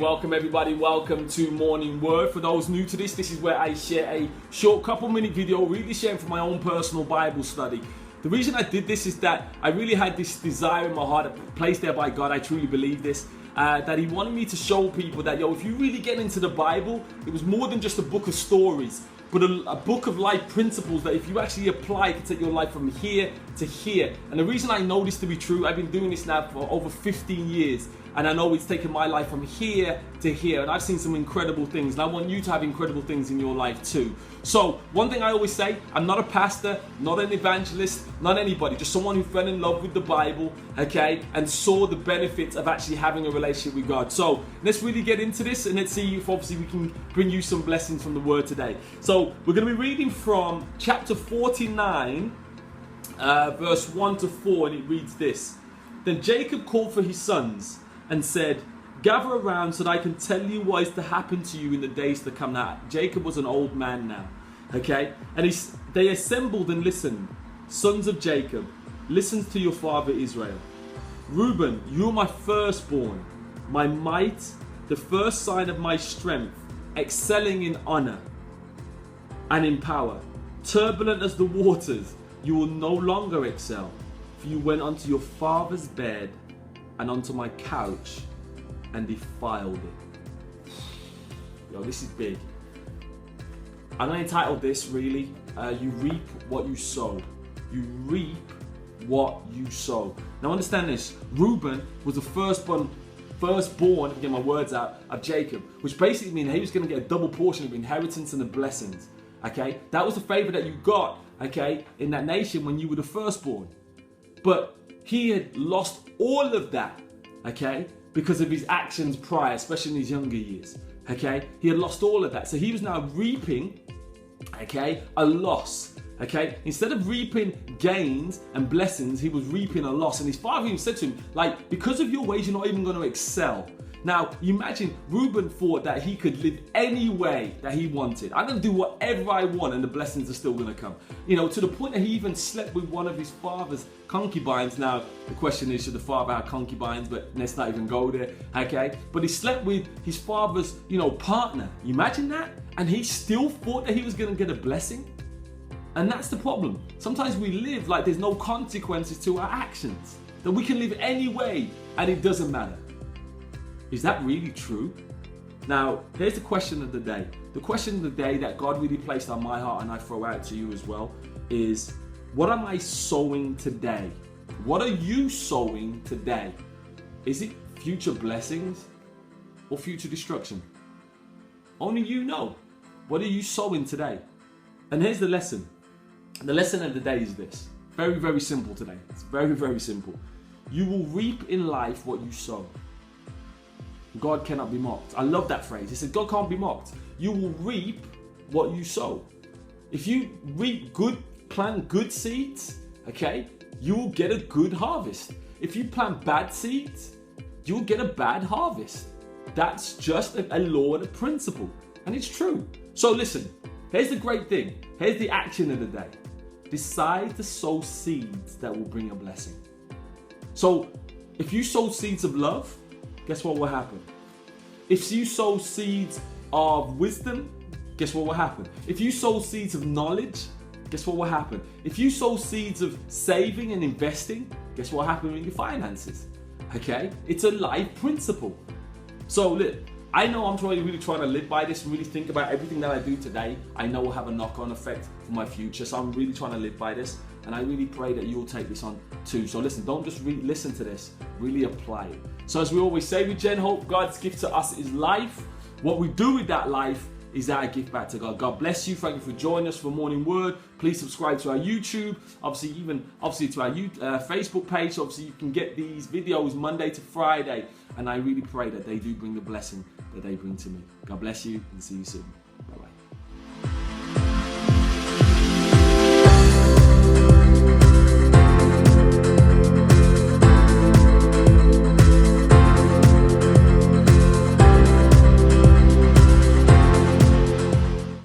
welcome everybody. Welcome to Morning Word. For those new to this is where I share a short couple-minute video, really sharing from my own personal Bible study. The reason I did this is that I really had this desire in my heart, placed there by God. I truly believe this, that He wanted me to show people that, if you really get into the Bible, it was more than just a book of stories, but a book of life principles that if you actually apply, it can take your life from here to here. And the reason I know this to be true, I've been doing this now for over 15 years. And I know it's taken my life from here to here. And I've seen some incredible things. And I want you to have incredible things in your life too. So one thing I always say, I'm not a pastor, not an evangelist, not anybody. Just someone who fell in love with the Bible, okay? And saw the benefits of actually having a relationship with God. So let's really get into this. And let's see if obviously we can bring you some blessings from the Word today. So we're going to be reading from chapter 49, verse 1 to 4. And it reads this. Then Jacob called for his sons and said, "Gather around so that I can tell you what is to happen to you in the days to come." Now, Jacob was an old man now, okay? And they assembled and listened. Sons of Jacob, listen to your father Israel. Reuben, you are my firstborn, my might, the first sign of my strength, excelling in honor and in power. Turbulent as the waters, you will no longer excel, for you went unto your father's bed and onto my couch and defiled it. This is big. I'm going to entitle this really, you reap what you sow. You reap what you sow. Now understand this, Reuben was the firstborn, if I get my words out, of Jacob, which basically means he was going to get a double portion of inheritance and the blessings. Okay, that was the favor that you got, okay, in that nation when you were the firstborn. But he had lost all of that, okay, because of his actions prior, especially in his younger years, okay? He had lost all of that. So he was now reaping, okay, a loss, okay? Instead of reaping gains and blessings, he was reaping a loss. And his father even said to him, because of your ways, you're not even going to excel. Now, you imagine Reuben thought that he could live any way that he wanted. I'm going to do whatever I want and the blessings are still going to come. To the point that he even slept with one of his father's concubines. Now, the question is, should the father have concubines? But let's not even go there, okay? But he slept with his father's, partner. You imagine that? And he still thought that he was going to get a blessing? And that's the problem. Sometimes we live like there's no consequences to our actions. That we can live any way and it doesn't matter. Is that really true? Now, here's the question of the day. The question of the day that God really placed on my heart and I throw out to you as well is, what am I sowing today? What are you sowing today? Is it future blessings or future destruction? Only you know. What are you sowing today? And here's the lesson. The lesson of the day is this. Very, very simple today. It's very, very simple. You will reap in life what you sow. God cannot be mocked. I love that phrase. He said, God can't be mocked. You will reap what you sow. If you plant good seeds, okay, you will get a good harvest. If you plant bad seeds, you will get a bad harvest. That's just a law and a principle. And it's true. So listen, here's the great thing. Here's the action of the day. Decide to sow seeds that will bring a blessing. So if you sow seeds of love, guess what will happen? If you sow seeds of wisdom, guess what will happen? If you sow seeds of knowledge, guess what will happen? If you sow seeds of saving and investing, guess what will happen in your finances? Okay? It's a life principle. So look, I know I'm really trying to live by this, really think about everything that I do today. I know will have a knock-on effect for my future. So I'm really trying to live by this. And I really pray that you'll take this on too. So listen, don't just listen to this, really apply it. So as we always say with Gen Hope, God's gift to us is life. What we do with that life is our gift back to God. God bless you. Thank you for joining us for Morning Word. Please subscribe to our YouTube, obviously to our Facebook page. So obviously you can get these videos Monday to Friday. And I really pray that they do bring the blessing that they bring to me. God bless you and see you soon.